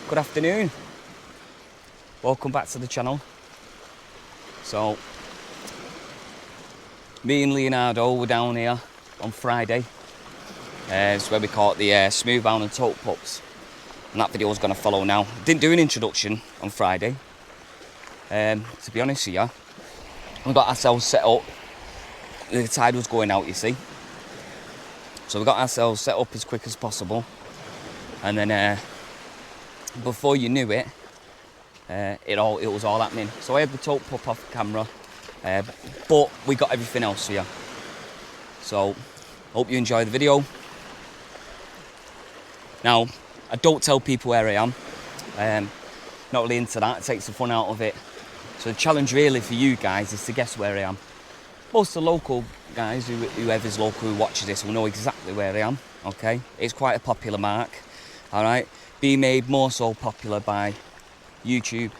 Good afternoon. Welcome back to the channel. So, me and Leonardo were down here on Friday. It's where we caught the smoothhound and tote pups. And that video is going to follow now. Didn't do an introduction on Friday. To be honest with you, we got ourselves set up. The tide was going out, you see. So we got ourselves set up as quick as possible. And then before you knew it, it was all happening. So I had the tote pup off camera, but we got everything else here. So hope you enjoy the video. Now, I don't tell people where I am. Not really into that. It takes the fun out of it. So the challenge really for you guys is to guess where I am. Most of the local guys, whoever's local who watches this, will know exactly where I am. Okay, it's quite a popular mark. All right, being made more so popular by YouTube.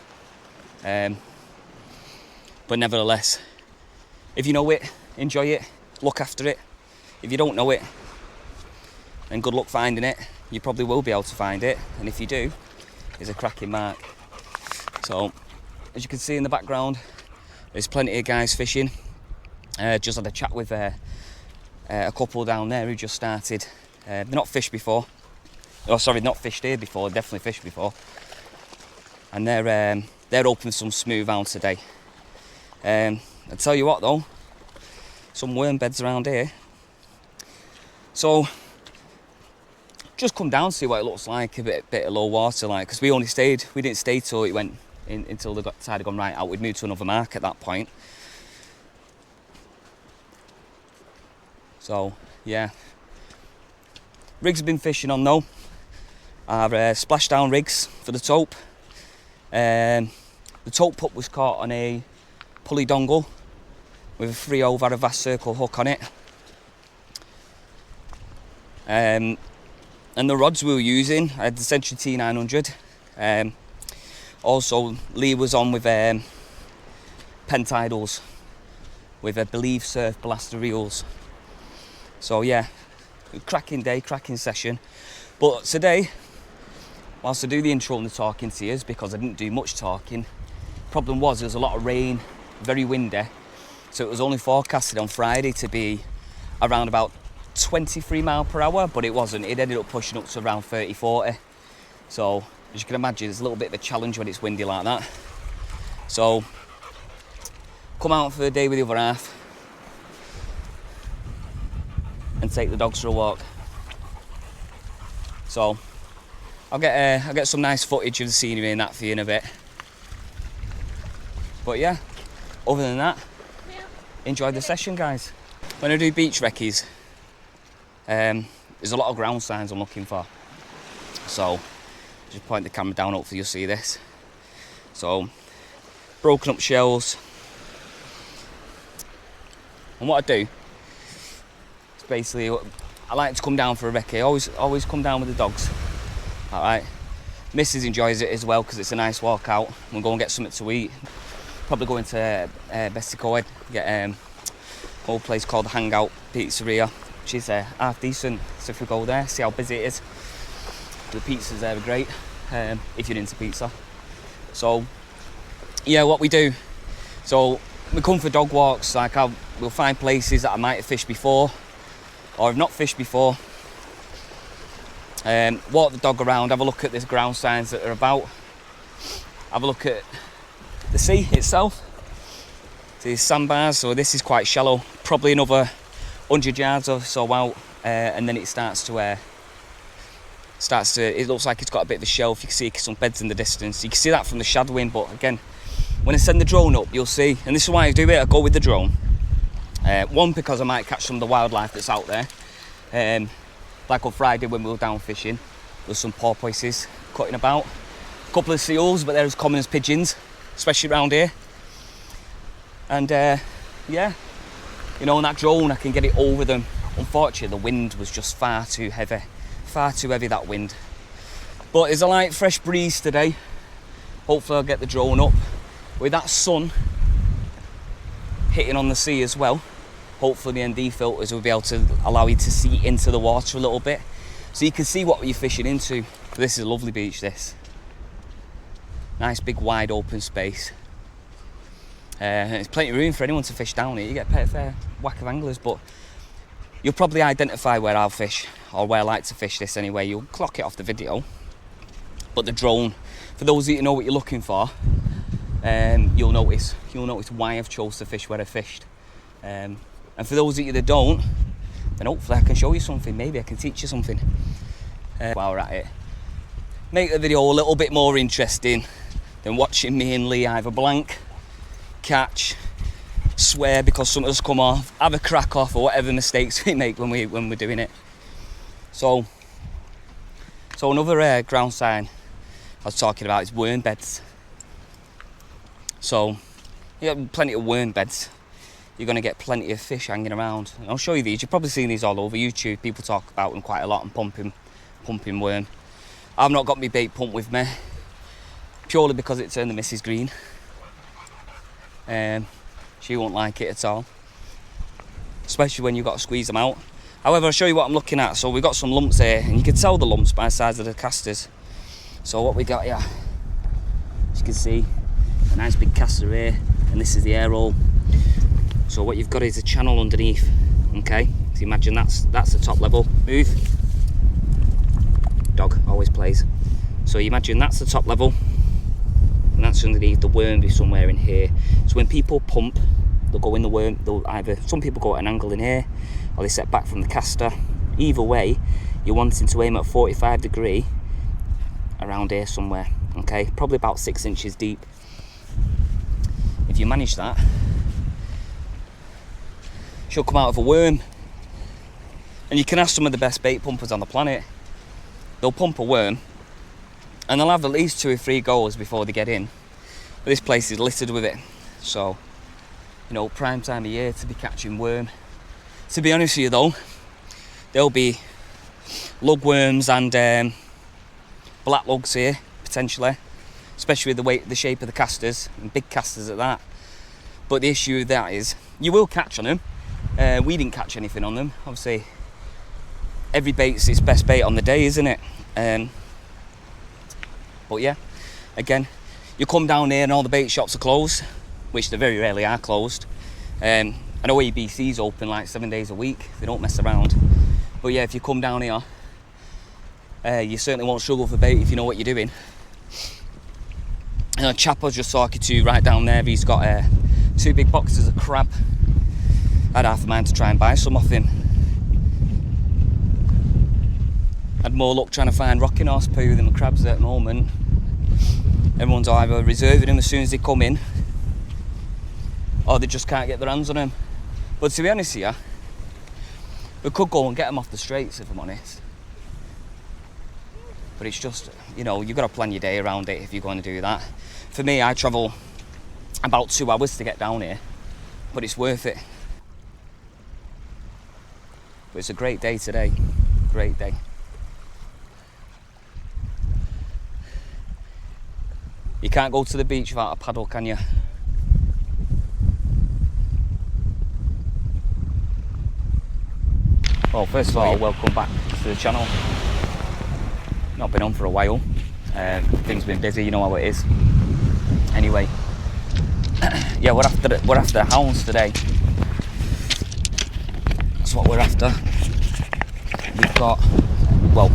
But nevertheless, if you know it, enjoy it, look after it. If you don't know it, then good luck finding it. You probably will be able to find it, and if you do, it's a cracking mark. So, as you can see in the background, there's plenty of guys fishing. Just had a chat with a couple down there who just started. They've not fished before. Oh, sorry, not fished here before. Definitely fished before. And they're open some smoothhound today. I tell you what though, some worm beds around here. So just come down, see what it looks like. A bit of low water, like, because we didn't stay till it went in, until the tide had gone right out. We'd moved to another mark at that point. So yeah, rigs have been fishing on though. Our splashdown rigs for the tope. The tope pup was caught on a pulley dongle with a 3/0 vast circle hook on it. And the rods we were using, I had the Century T900. Also, Lee was on with Pentidals with a Believe Surf Blaster reels. So yeah, cracking day, cracking session. But today, whilst I do the intro and the talking to you, because I didn't do much talking, problem was there was a lot of rain, very windy, so it was only forecasted on Friday to be around about 23 mile per hour, but it wasn't. It ended up pushing up to around 30, 40. So as you can imagine, it's a little bit of a challenge when it's windy like that. So come out for the day with the other half and take the dogs for a walk. So I'll get some nice footage of the scenery and that for you in a bit. But yeah, other than that, enjoy the session, guys. When I do beach recce's, there's a lot of ground signs I'm looking for. So just point the camera down, hopefully you'll see this. So broken up shells. And what I do is basically, I like to come down for a recce. Always come down with the dogs. Alright, Mrs enjoys it as well because it's a nice walk out. We'll go and get something to eat. Probably go into Besticoed, get an old place called the Hangout Pizzeria, which is half decent. So if we go there, see how busy it is. The pizzas there are great, if you're into pizza. So yeah, what we do, so we come for dog walks. Like we'll find places that I might have fished before, or have not fished before. Walk the dog around, have a look at the ground signs that are about, have a look at the sea itself. So these sandbars, so this is quite shallow, probably another 100 yards or so out, and then it starts to, it looks like it's got a bit of a shelf. You can see some beds in the distance. You can see that from the shadowing, but again, when I send the drone up, you'll see, and this is why I do it, I go with the drone. One, because I might catch some of the wildlife that's out there. Like on Friday when we were down fishing, there's some porpoises cutting about. A couple of seals, but they're as common as pigeons, especially around here. And yeah, you know, on that drone I can get it over them. Unfortunately, the wind was just far too heavy, that wind. But there's a light fresh breeze today. Hopefully I'll get the drone up. With that sun hitting on the sea as well, hopefully the ND filters will be able to allow you to see into the water a little bit, so you can see what you're fishing into. This is a lovely beach, this. Nice big wide open space. There's plenty of room for anyone to fish down here. You get a fair whack of anglers, but you'll probably identify where I'll fish, or where I like to fish this anyway. You'll clock it off the video. But the drone, for those of you who know what you're looking for, you'll notice why I've chose to fish where I fished. And for those of you that don't, then hopefully I can show you something. Maybe I can teach you something while we're at it. Make the video a little bit more interesting than watching me and Lee either blank, catch, swear because something's come off, have a crack off, or whatever mistakes we make when we're doing it. So another ground sign I was talking about is worm beds. So you have plenty of worm beds, you're going to get plenty of fish hanging around. And I'll show you these. You've probably seen these all over YouTube. People talk about them quite a lot, and pumping worm. I've not got my bait pump with me, purely because it turned the missus green. She won't like it at all, especially when you've got to squeeze them out. However, I'll show you what I'm looking at. So we've got some lumps here, and you can tell the lumps by the size of the casters. So what we got here, as you can see, a nice big caster here, and this is the air hole. So what you've got is a channel underneath, okay? So imagine that's the top level. Move. Dog always plays. So you imagine that's the top level, and that's underneath. The worm be somewhere in here. So when people pump, they'll go in the worm. They'll either, some people go at an angle in here, or they set back from the caster. Either way, you're wanting to aim at 45 degree around here somewhere, okay? Probably about 6 inches deep. If you manage that, she'll come out of a worm. And you can ask some of the best bait pumpers on the planet. They'll pump a worm and they'll have at least 2 or 3 goes before they get in. But this place is littered with it. So, you know, prime time of year to be catching worm. To be honest with you though, there'll be lugworms and black lugs here, potentially. Especially with the shape of the casters, and big casters at that. But the issue with that is, you will catch on them. We didn't catch anything on them. Obviously, every bait's its best bait on the day, isn't it? But yeah, again, you come down here and all the bait shops are closed, which they very rarely are closed. I know ABC's open like 7 days a week, they don't mess around. But yeah, if you come down here, you certainly won't struggle for bait if you know what you're doing. And a chap I was just talking to right down there, he's got 2 big boxes of crab. I had half a mind to try and buy some off him. Had more luck trying to find rocking horse poo than the crabs at the moment. Everyone's either reserving them as soon as they come in, or they just can't get their hands on them. But to be honest here, we could go and get them off the straights if I'm honest. But it's just, you know, you've got to plan your day around it if you're going to do that. For me, I travel about 2 hours to get down here, but it's worth it. But it's a great day today, great day. You can't go to the beach without a paddle, can you? Well, first of all, welcome back to the channel. Not been on for a while. Things been busy, you know how it is. Anyway, yeah, we're after hounds today. That's what we're after. We've got, well,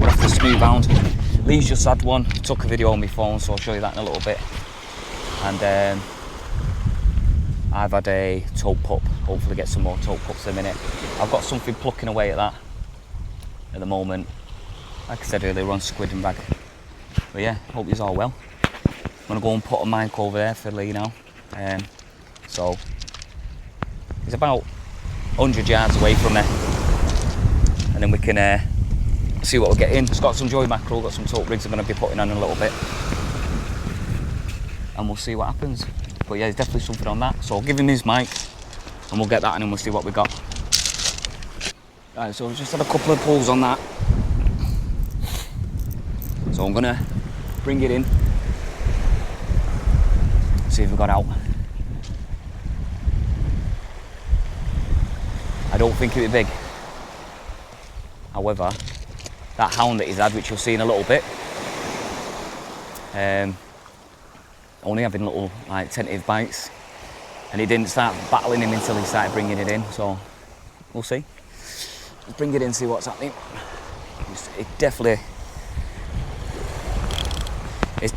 we're after smooth hound. Lee's just had one. Took a video on my phone, so I'll show you that in a little bit. And I've had a toad pup. Hopefully get some more toad pups in a minute. I've got something plucking away at that at the moment. Like I said earlier, we're on squid and bag. But yeah, hope you're all well. I'm gonna go and put a mic over there for Lee now. So he's about 100 yards away from me, and then we can see what we're getting. It's got some joy mackerel, got some toad rigs I'm going to be putting on in a little bit, and we'll see what happens. But yeah, there's definitely something on that, so I'll give him his mic and we'll get that and then we'll see what we got. Right, so we've just had a couple of pulls on that, so I'm going to bring it in, see if we got out. I don't think it'll be big. However, that hound that he's had, which you'll see in a little bit, only having little like tentative bites, and he didn't start battling him until he started bringing it in. So we'll see. Let's bring it in, see what's happening. It's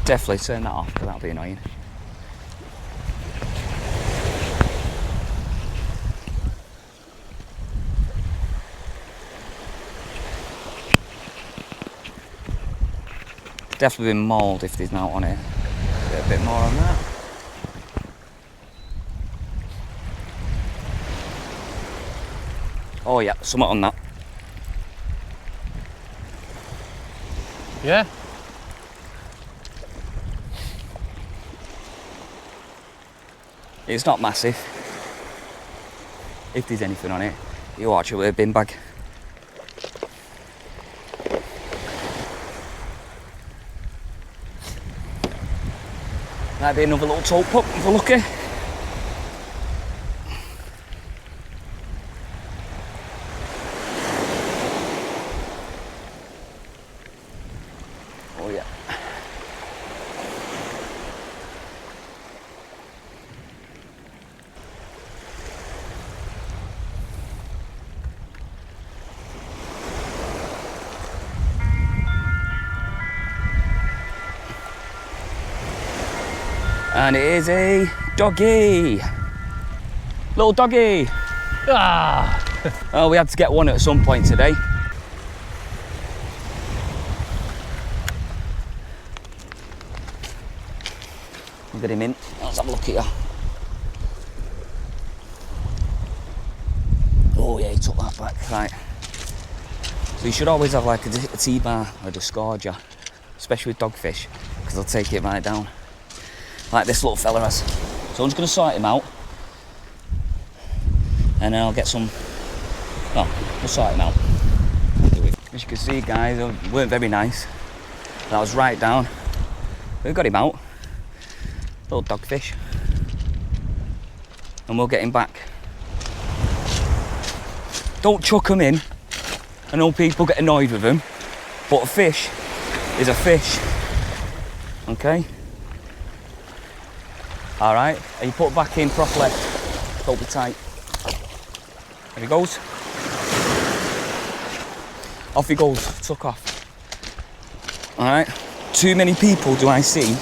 definitely turn that off because that'll be annoying. It's definitely been mauled if there's not on it. Get a bit more on that. Oh yeah, something on that. Yeah. It's not massive. If there's anything on it, you watch it with a bin bag. Might be another little tote pup if we're lucky. Oh yeah. And it is a doggy. Little doggy. Ah! Oh, we had to get one at some point today. We'll get him in. Let's have a look at you. Oh yeah, he took that back. Right. So you should always have like a T-bar or a disgorger, especially with dogfish, because they'll take it right down. Like this little fella has. So I'm just going to sort him out, and then I'll get some. No, we'll sort him out. As you can see, guys, they weren't very nice. That was right down. We've got him out. Little dogfish, and we'll get him back. Don't chuck them in. I know people get annoyed with them, but a fish is a fish. Okay. All right, and you put it back in properly. Don't be tight. There he goes. Off he goes, took off. All right, too many people do I see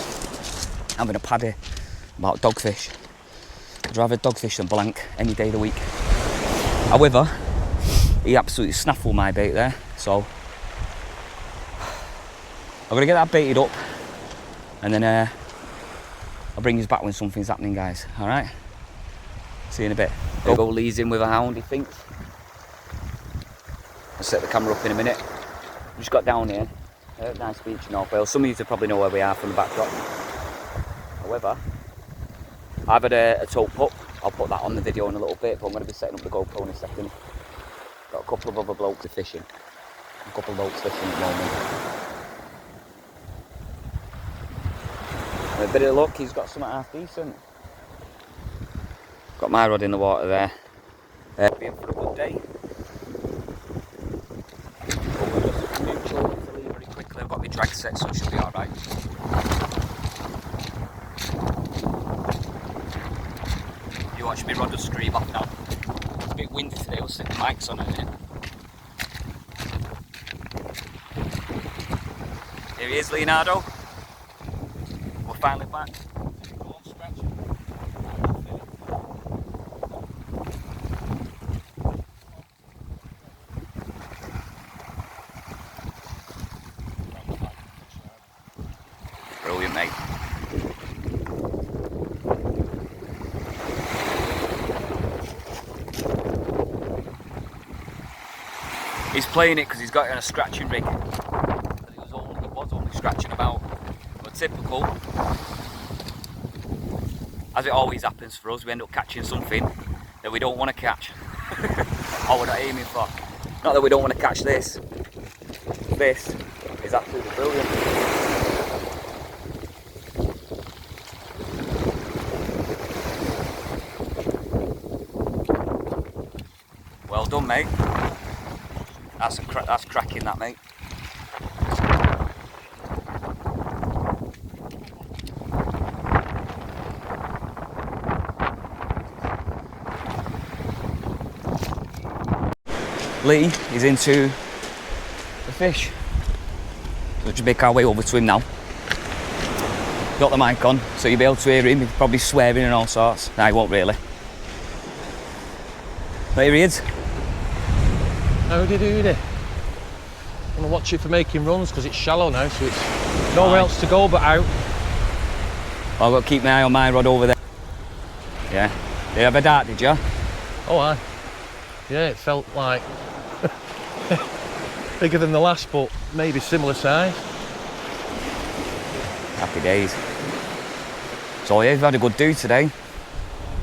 having a paddy about dogfish. I'd rather dogfish than blank any day of the week. However, he absolutely snaffled my bait there, so I'm gonna get that baited up, and then I'll bring you back when something's happening, guys. All right. See you in a bit. There go Lee's in with a hound, he thinks. I'll set the camera up in a minute. We just got down here. Nice beach in North Wales. Some of you probably know where we are from the backdrop. However, I've had a tote pup. I'll put that on the video in a little bit, but I'm going to be setting up the GoPro in a second. Got a couple of other blokes fishing. A couple of blokes fishing at the moment. With a bit of luck, he's got something half decent. Got my rod in the water there. Be in for a good day. Neutral to leave very quickly. I've got my drag set, so it should be alright. You watch me rod just scream off now. It's a bit windy today, we'll stick the mics on in a minute. Here he is, Leonardo. We're finally back. Brilliant, mate. He's playing it because he's got it on a scratching rig. But he was only scratching about. But typical, as it always happens for us, we end up catching something that we don't want to catch. Or we're not aiming for. Not that we don't want to catch this. This is absolutely brilliant. Well done, mate. That's cracking, that, mate. Lee is into the fish. So just make our way over to him now. Got the mic on, so you'll be able to hear him. He's probably swearing and all sorts. No, he won't really. But here he is. Howdy doody. I'm gonna watch it for making runs because it's shallow now, so it's nowhere else to go but out. I've got to keep my eye on my rod over there. Yeah. Did you have a dart, did you? Oh, aye. Yeah, it felt like bigger than the last, but maybe similar size. Happy days. So yeah, you've had a good do today.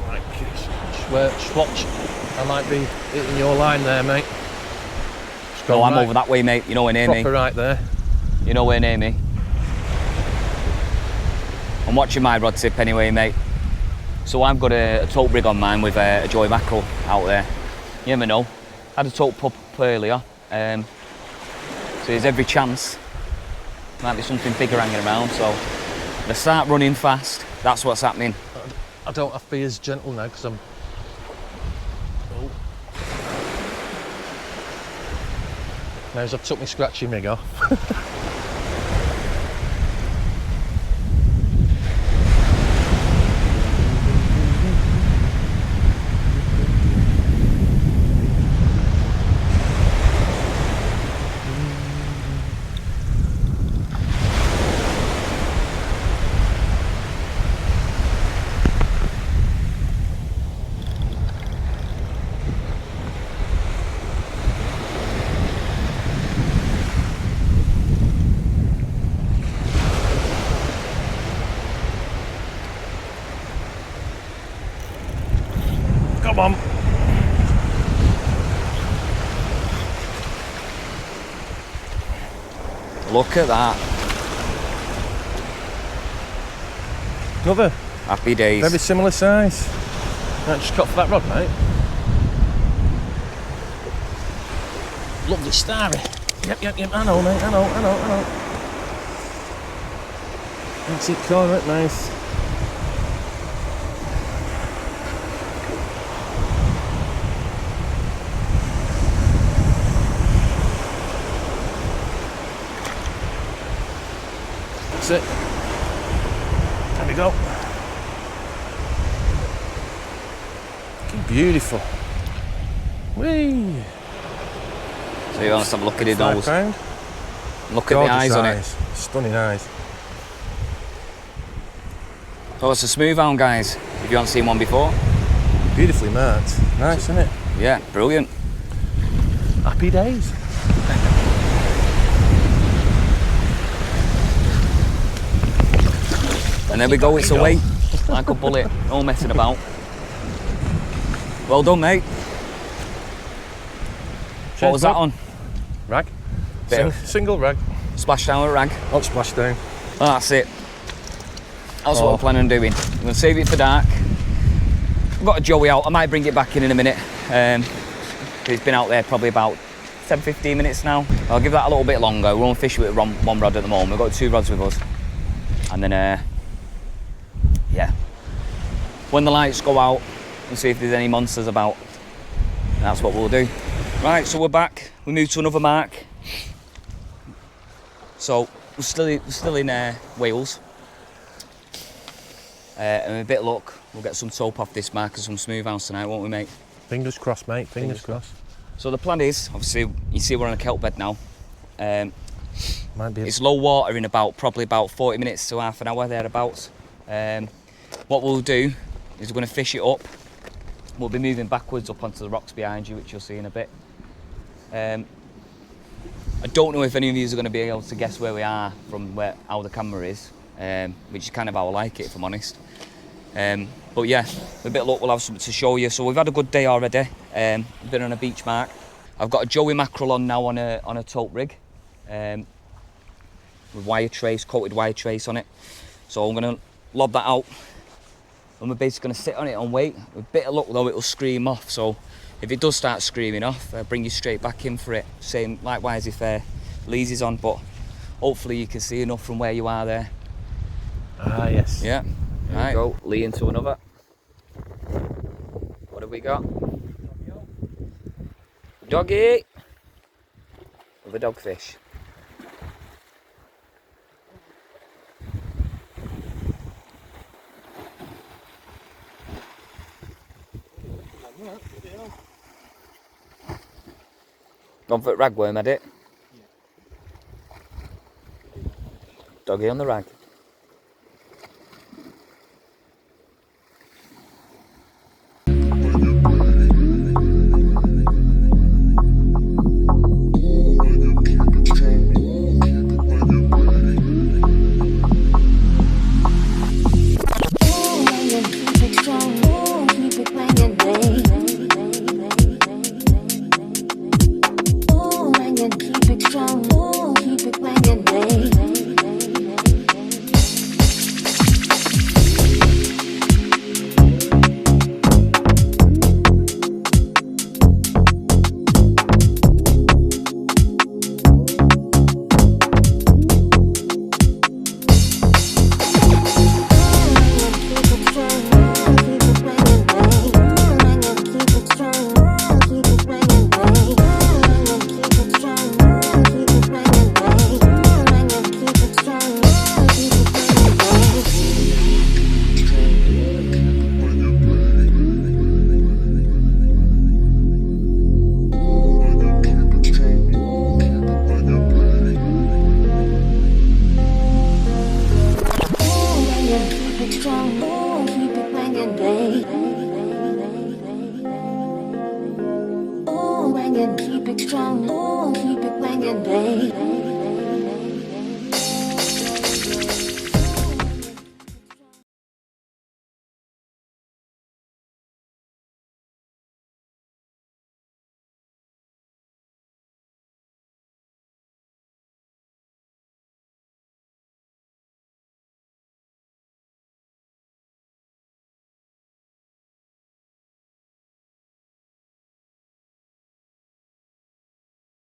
Right, just watch. I might be hitting your line there, mate. No, I'm over that way, mate. You know where near me. Proper right there. You know where near me. I'm watching my rod tip anyway, mate. So I've got a tote rig on mine with a joy mackerel out there. You never know. Had a tote pup earlier. So there's every chance might be something bigger hanging around. So if I start running fast, that's what's happening. I don't have to be as gentle now because I'm... Oh. Now as I've took my scratching rig off. Come on. Look at that. Another. Happy days. Very similar size. Right, just cut for that rod, mate. Lovely starry. Yep. I know, mate. I know. That's it, corner it, nice. That's it. There we go. Looking beautiful. Whee! So you want to have a look at his nose. £5. Look at the eyes on it. Stunning eyes. So it's a smooth hound, guys. If you haven't seen one before. Beautifully marked. Nice, isn't it? Yeah, brilliant. Happy days. And there we go, it's away. Like a bullet, no messing about. Well done, mate. What was that on? Rag. Bit of Single rag. splash down with a rag. Not splash down. Oh, that's it. That's what I'm planning on doing. I'm going to save it for dark. I've got a joey out. I might bring it back in a minute. It's been out there probably about 10-15 minutes now. I'll give that a little bit longer. We're on fish with one rod at the moment. We've got 2 rods with us. And then, yeah. When the lights go out, we'll see if there's any monsters about. That's what we'll do. Right, so we're back. We moved to another mark. So we're still in Wales. And with a bit of luck, we'll get some taupe off this mark and some smooth hounds tonight, won't we, mate? Fingers crossed, mate. Fingers crossed. So the plan is, obviously, you see we're on a kelp bed now. Might be. It's low water in probably about 40 minutes to half an hour, thereabouts. What we'll do is we're going to fish it up. We'll be moving backwards up onto the rocks behind you, which you'll see in a bit. I don't know if any of you are going to be able to guess where we are from how the camera is, which is kind of how I like it, if I'm honest. But yeah, with a bit of luck, we'll have something to show you. So we've had a good day already. Been on a beach mark. I've got a joey mackerel on now on a tote rig, with wire trace, coated wire trace on it. So I'm going to lob that out, and we're basically going to sit on it and wait. With a bit of luck though, it'll scream off. So if it does start screaming off, I'll bring you straight back in for it. Same likewise if Lee's is on, but hopefully you can see enough from where you are there. Ah, yes. Yeah. Right, go Lee into another. What have we got? Doggy. Other dogfish. Gone for ragworm, had it? Doggy on the rag.